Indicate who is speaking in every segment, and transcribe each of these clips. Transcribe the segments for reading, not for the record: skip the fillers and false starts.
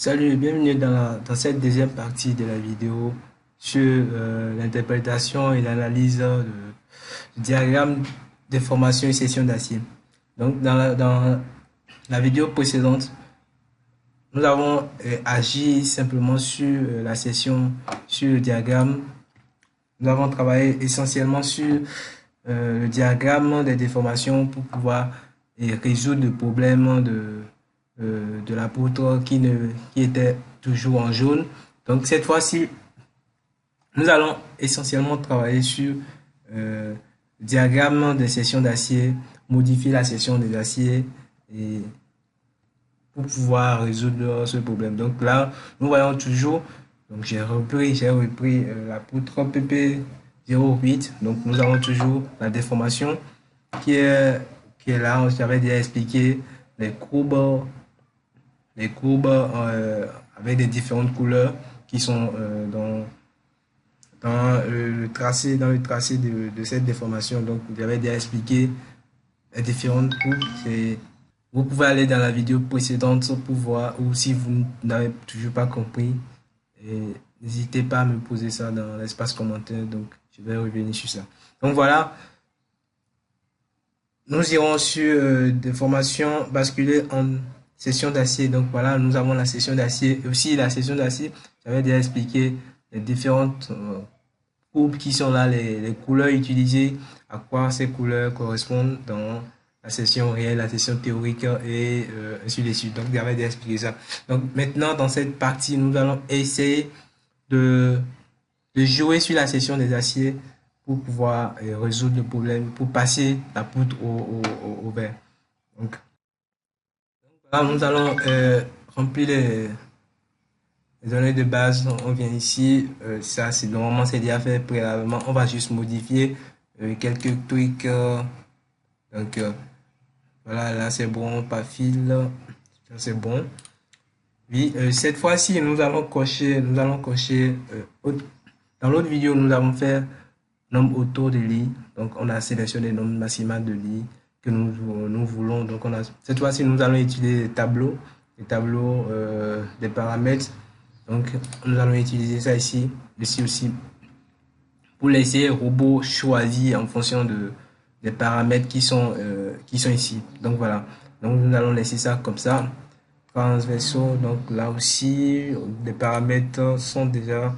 Speaker 1: Salut et bienvenue dans cette deuxième partie de la vidéo sur l'interprétation et l'analyse du diagramme de formation et session d'acier. Donc, dans la vidéo précédente, nous avons agi simplement sur la session, sur le diagramme. Nous avons travaillé essentiellement sur le diagramme des déformations pour pouvoir résoudre le problème de la poutre qui était toujours en jaune. Donc cette fois-ci, nous allons essentiellement travailler sur le diagramme des sections d'acier, modifier la section des aciers et pour pouvoir résoudre ce problème. Donc là, nous voyons toujours, donc j'ai repris la poutre PP08. Donc nous avons toujours la déformation qui est, qui est là. J'avais déjà expliqué les courbes avec des différentes couleurs qui sont dans le tracé de cette déformation. Donc, j'avais déjà expliqué les différentes courbes. Vous pouvez aller dans la vidéo précédente pour voir, ou si vous n'avez toujours pas compris, n'hésitez pas à me poser ça dans l'espace commentaire. Donc, je vais revenir sur ça. Donc, voilà. Nous irons sur des formations basculées en session d'acier. Donc voilà, nous avons la session d'acier. Aussi la session d'acier, j'avais déjà expliqué les différentes courbes qui sont là, les couleurs utilisées, à quoi ces couleurs correspondent dans la session réelle, la session théorique et ainsi de suite. Donc j'avais déjà expliqué ça. Donc maintenant, dans cette partie, nous allons essayer de, de jouer sur la session des aciers pour pouvoir résoudre le problème, pour passer la poutre au vert. Donc, là, nous allons remplir les données de base. On vient ici. Ça, c'est normalement, c'est déjà fait préalablement. On va juste modifier quelques trucs. Donc, voilà, là, c'est bon. Pas fil. Ça, c'est bon. Oui, cette fois-ci, nous allons cocher. Dans l'autre vidéo, nous avons fait nombre autour de lit. Donc, on a sélectionné le nombre maximal de lits que nous voulons. Donc, cette fois-ci, nous allons utiliser les tableaux des paramètres. Donc, nous allons utiliser ça ici aussi, pour laisser robot choisir en fonction des paramètres qui sont ici. Donc, voilà. Donc, nous allons laisser ça comme ça. Transversaux, donc là aussi, les paramètres sont déjà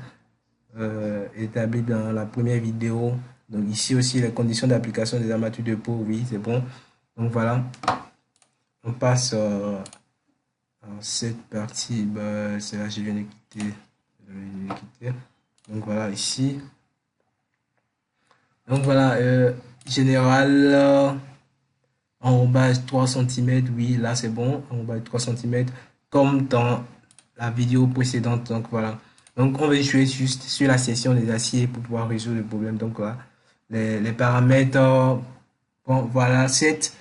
Speaker 1: établi dans la première vidéo. Donc ici aussi, les conditions d'application des armatures de peau, oui, c'est bon. Donc voilà, on passe à cette partie. Bah, c'est là que je viens de quitter. Donc voilà, ici. Donc voilà, général, enrobage 3 cm, oui, là c'est bon, enrobage 3 cm, comme dans la vidéo précédente. Donc voilà. Donc, on va jouer juste sur la section des aciers pour pouvoir résoudre le problème. Donc, là, les paramètres. Bon, voilà, cette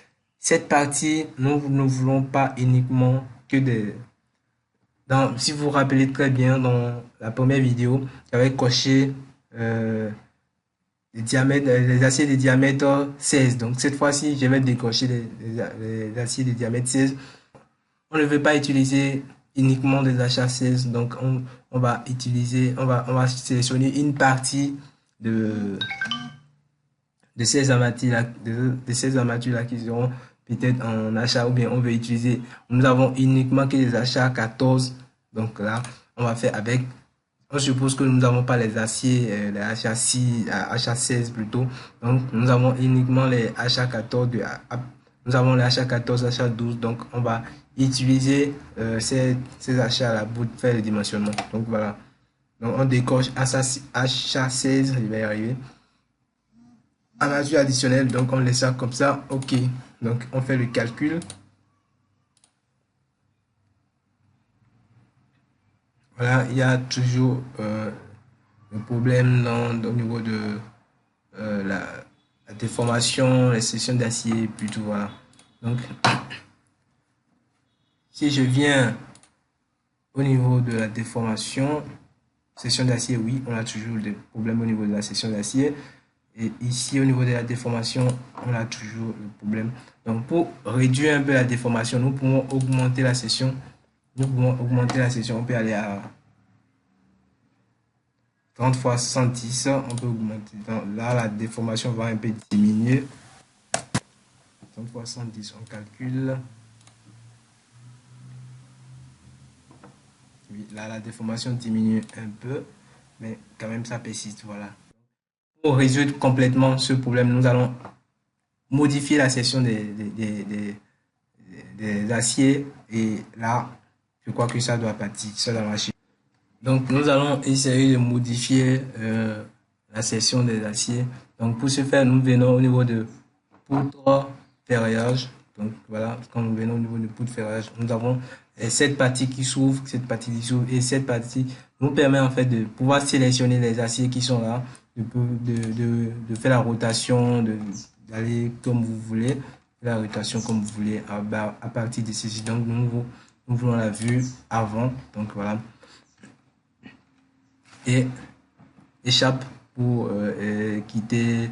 Speaker 1: partie, nous ne voulons pas uniquement que des... si vous vous rappelez très bien, dans la première vidéo, j'avais coché les aciers de diamètre 16. Donc, cette fois-ci, je vais décocher les aciers de diamètre 16. On ne veut pas utiliser uniquement des achats 16, donc on va sélectionner une partie de, de ces armatures là, qui seront peut-être en achat, ou bien on veut utiliser, nous avons uniquement que des achats 14, donc là on va faire avec, on suppose que nous n'avons pas les aciers, les achats 6, achats 16 plutôt, donc nous avons uniquement les achats 14 nous avons les achats 14, achats 12, donc on va utiliser ces achats là pour faire le dimensionnement. Donc voilà. Donc on décoche achat 16, il va y arriver. Armature additionnelle, donc on laisse ça comme ça. Ok. Donc on fait le calcul. Voilà, il y a toujours le problème au niveau de la déformation, les sections d'acier, plutôt voilà. Donc si je viens au niveau de la déformation, section d'acier, oui, on a toujours des problèmes au niveau de la section d'acier. Et ici, au niveau de la déformation, on a toujours le problème. Donc, pour réduire un peu la déformation, nous pouvons augmenter la section nous pouvons augmenter la section. On peut aller à 30 fois 110. On peut augmenter. Là, la déformation va un peu diminuer. 30 fois 110, on calcule. Oui, là, la déformation diminue un peu, mais quand même, ça persiste. Voilà. Pour résoudre complètement ce problème, nous allons modifier la section des aciers. Et là, je crois que ça doit partir, ça doit marcher. Donc, nous allons essayer de modifier la section des aciers. Donc, pour ce faire, nous venons au niveau de poutre ferraillage. Donc, voilà, quand nous venons au niveau de poutre ferraillage, nous avons cette partie qui s'ouvre, cette partie qui s'ouvre, et cette partie nous permet en fait de pouvoir sélectionner les aciers qui sont là, de faire la rotation, d'aller comme vous voulez, la rotation comme vous voulez à partir de ceci. Donc, nous voulons la vue avant. Donc, voilà. Et échappe pour quitter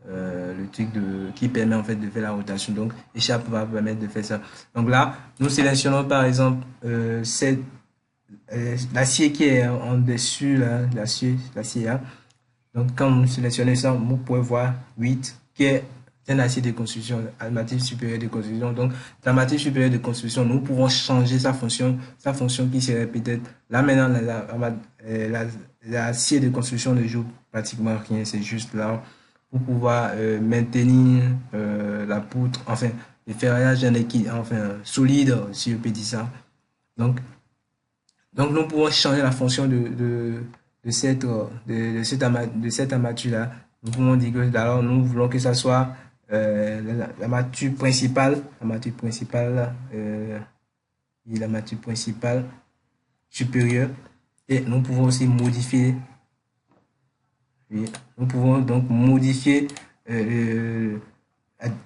Speaker 1: le truc qui permet en fait de faire la rotation. Donc échappe va permettre de faire ça. Donc là, nous sélectionnons par exemple l'acier qui est en dessus là, l'acier là. Donc quand vous sélectionnez ça, vous pouvez voir 8 qui est un acier de construction, armature supérieure de construction. Donc l'armature supérieure de construction, nous pouvons changer sa fonction qui serait peut-être là maintenant l'acier de construction ne joue pratiquement rien, c'est juste là pour pouvoir maintenir la poutre, enfin le ferraillage en équilibre, enfin solide, si je peux dire ça. Donc nous pouvons changer la fonction de cette armature-là. Nous pouvons dire que alors nous voulons que ça soit l'armature principale, l'armature principale supérieure. Et nous pouvons aussi modifier. Oui, nous pouvons donc modifier le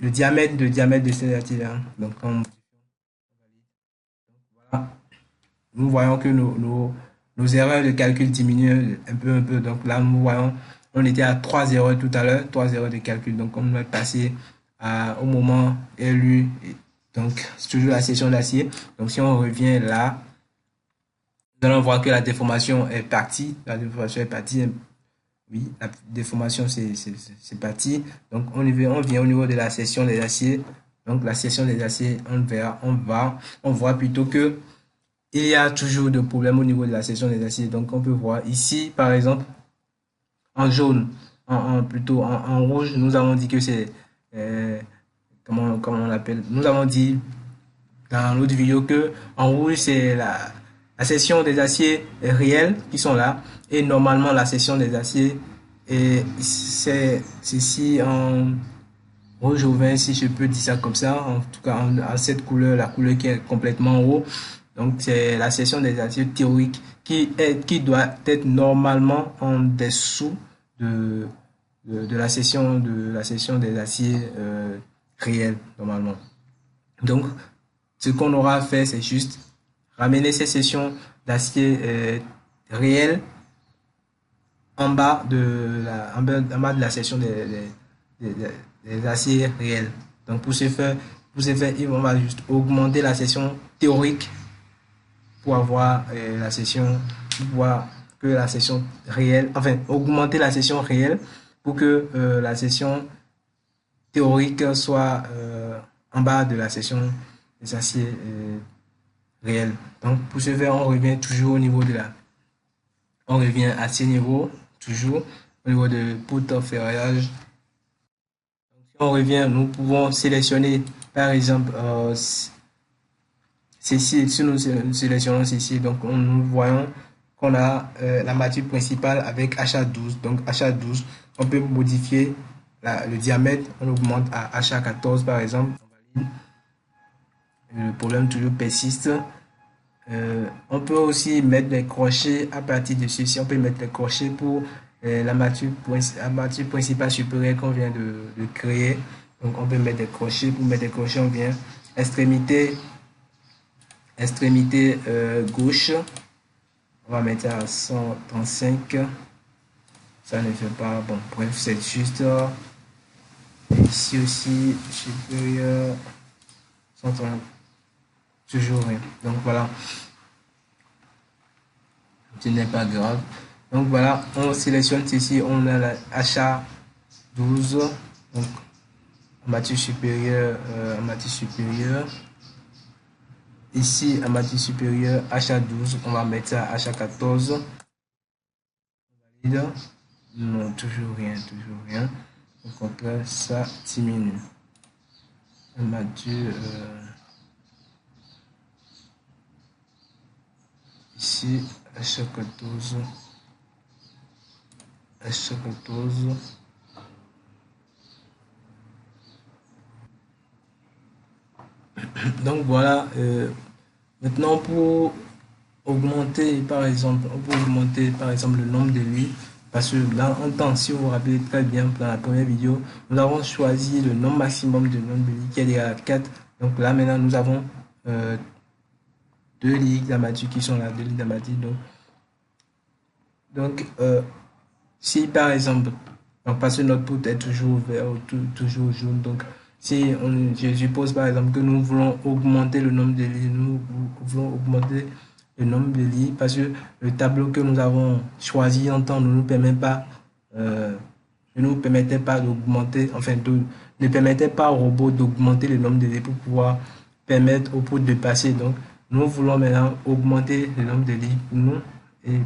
Speaker 1: diamètre de cette armature-là. Donc voilà. Nous voyons que nos erreurs de calcul diminuent un peu. Donc là, nous voyons, on était à 3 erreurs tout à l'heure, 3 erreurs de calcul. Donc on va passer au moment élu. Donc c'est toujours la section d'acier. Donc si on revient là, nous allons voir que la déformation est partie. La déformation est partie. Oui, la déformation c'est parti. Donc on vient au niveau de la section des aciers. Donc la section des aciers, on voit plutôt que il y a toujours des problèmes au niveau de la section des aciers. Donc, on peut voir ici, par exemple, en jaune, plutôt en rouge, nous avons dit que c'est, comment on appelle, nous avons dit dans l'autre vidéo que en rouge, c'est la section des aciers réels qui sont là. Et normalement, la section des aciers, c'est ici en rouge au vin, si je peux dire ça comme ça. En tout cas, en cette couleur, la couleur qui est complètement en haut. Donc, c'est la section des aciers théoriques qui doit être normalement en dessous de la section des aciers réels, normalement. Donc, ce qu'on aura à faire, c'est juste ramener ces sections d'acier réels en bas de la section des aciers réels. Donc, pour ce faire, on va juste augmenter la section théorique pour avoir la session, pour voir que la session réelle, enfin augmenter la session réelle pour que la session théorique soit en bas de la session des aciers réels. Donc pour ce faire, on revient toujours au niveau on revient à ce niveau, toujours au niveau de poutre ferraillage. Si on revient, nous pouvons sélectionner par exemple ceci, si nous sélectionnons ceci, donc nous voyons qu'on a la matière principale avec HA12. Donc HA12, on peut modifier le diamètre, on augmente à HA14 par exemple. Le problème toujours persiste. On peut aussi mettre des crochets à partir de ceci. On peut mettre des crochets pour la matière principale supérieure qu'on vient de créer. Donc on peut mettre des crochets. Pour mettre des crochets, on vient extrémité gauche, on va mettre à 135. Ça ne fait pas, bon bref, c'est juste ici aussi supérieur 130, toujours rien. Donc voilà, ce n'est pas grave. Donc voilà, on sélectionne ici, on a l'achat 12, donc en matière supérieure, ici en matière supérieure, achat 12, on va mettre ça achat 14. Non, toujours rien. Au contraire, ça diminue. En matière, ici, achat 14. Achat 14. Donc voilà, maintenant pour augmenter par exemple, le nombre de lits, parce que là en temps, si vous vous rappelez très bien dans la première vidéo, nous avons choisi le nombre maximum de nombre de lits qui est égal à 4. Donc là maintenant nous avons 2 lits d'armature qui sont là, 2 lits d'armature. Donc si par exemple, donc parce que notre poutre est toujours vert, toujours jaune, donc si je suppose par exemple que nous voulons augmenter le nombre de lits, nous voulons augmenter le nombre de lits parce que le tableau que nous avons choisi en temps ne nous permet pas, ne nous permettait pas d'augmenter, enfin ne permettait pas au robot d'augmenter le nombre de lits pour pouvoir permettre au poutre de passer. Donc nous voulons maintenant augmenter le nombre de lits pour nous et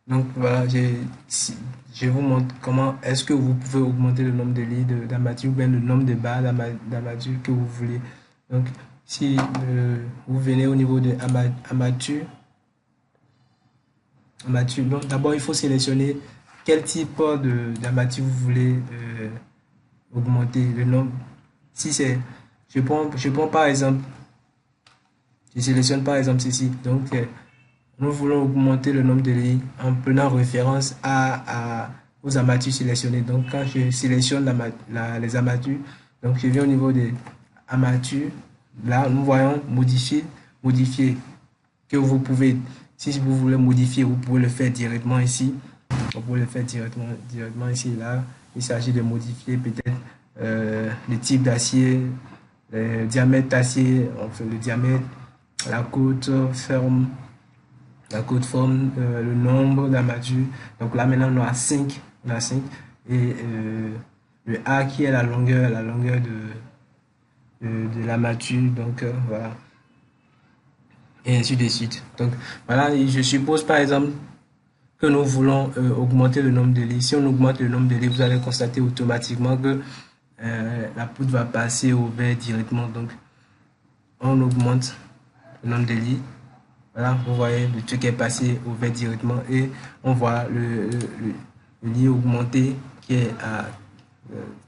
Speaker 1: donc voilà, je vous montre comment est-ce que vous pouvez augmenter le nombre de lits d'armature ou bien le nombre de barres d'armature que vous voulez. Donc si vous venez au niveau de armature, donc d'abord il faut sélectionner quel type d'armature vous voulez augmenter le nombre. Si c'est, je prends par exemple, je sélectionne par exemple ceci. Donc nous voulons augmenter le nombre de lits en prenant référence aux armatures sélectionnées. Donc, quand je sélectionne les armatures, donc je viens au niveau des armatures. Là, nous voyons modifier, que vous pouvez, si vous voulez modifier, vous pouvez le faire directement ici. Vous pouvez le faire directement ici. Là, il s'agit de modifier peut-être le type d'acier, le diamètre d'acier, enfin le diamètre, la côte ferme. La côte forme, le nombre d'armatures. Donc là maintenant on a 5. Et le A qui est la longueur de l'armature. Donc voilà. Et ainsi de suite. Donc voilà, je suppose par exemple que nous voulons augmenter le nombre de lits. Si on augmente le nombre de lits, vous allez constater automatiquement que la poutre va passer au vert directement. Donc on augmente le nombre de lits. Voilà, vous voyez, le truc est passé au vert directement et on voit le lit augmenté qui est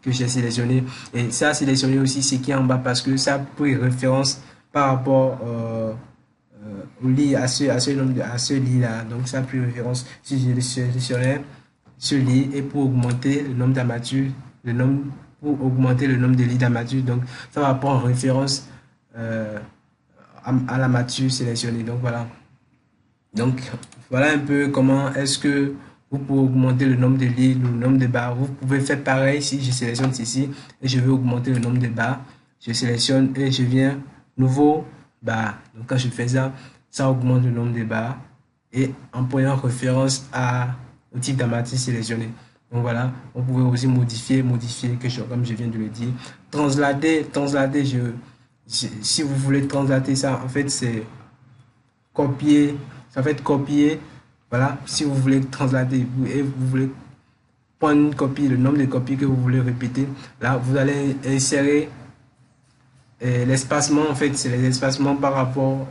Speaker 1: que j'ai sélectionné. Et ça a sélectionné aussi ce qui est en bas parce que ça a pris référence par rapport au lit, à ce lit-là. Donc ça a pris référence si je sélectionnais ce lit et pour augmenter le nombre d'armatures, pour augmenter le nombre de lits d'armature. Donc ça va prendre référence à l'armature sélectionnée. Donc voilà un peu comment est-ce que vous pouvez augmenter le nombre de lits, le nombre de barres. Vous pouvez faire pareil si je sélectionne ceci et je veux augmenter le nombre de barres. Je sélectionne et je viens nouveau barre. Donc quand je fais ça, ça augmente le nombre de barres et en prenant référence au type d'armature sélectionné. Donc voilà, on pouvait aussi modifier comme je viens de le dire. Translater, si vous voulez translater ça, en fait, c'est copier. Ça fait copier. Voilà, si vous voulez translater et vous voulez prendre une copie, le nombre de copies que vous voulez répéter, là, vous allez insérer l'espacement. En fait, c'est les espacements par rapport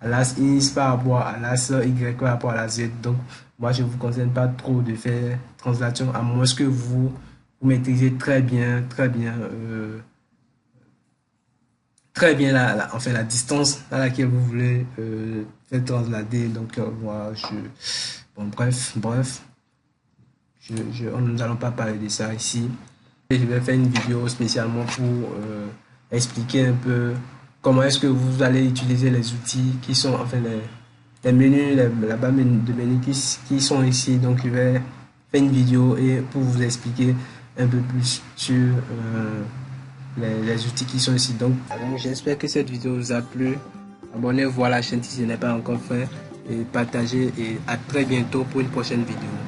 Speaker 1: à l'as X, par rapport à l'as Y, par rapport à la Z. Donc, moi, je ne vous conseille pas trop de faire translation, à moins que vous maîtrisez très bien enfin, la distance à laquelle vous voulez faire translater. Donc, moi, bref, nous n'allons pas parler de ça ici. Et je vais faire une vidéo spécialement pour expliquer un peu comment est-ce que vous allez utiliser les outils qui sont, enfin, les menus, la barre de menus qui sont ici. Donc, je vais faire une vidéo et pour vous expliquer un peu plus sur les outils qui sont ici. Donc, j'espère que cette vidéo vous a plu. Abonnez-vous à la chaîne si ce n'est pas encore fait. et partagez et à très bientôt pour une prochaine vidéo.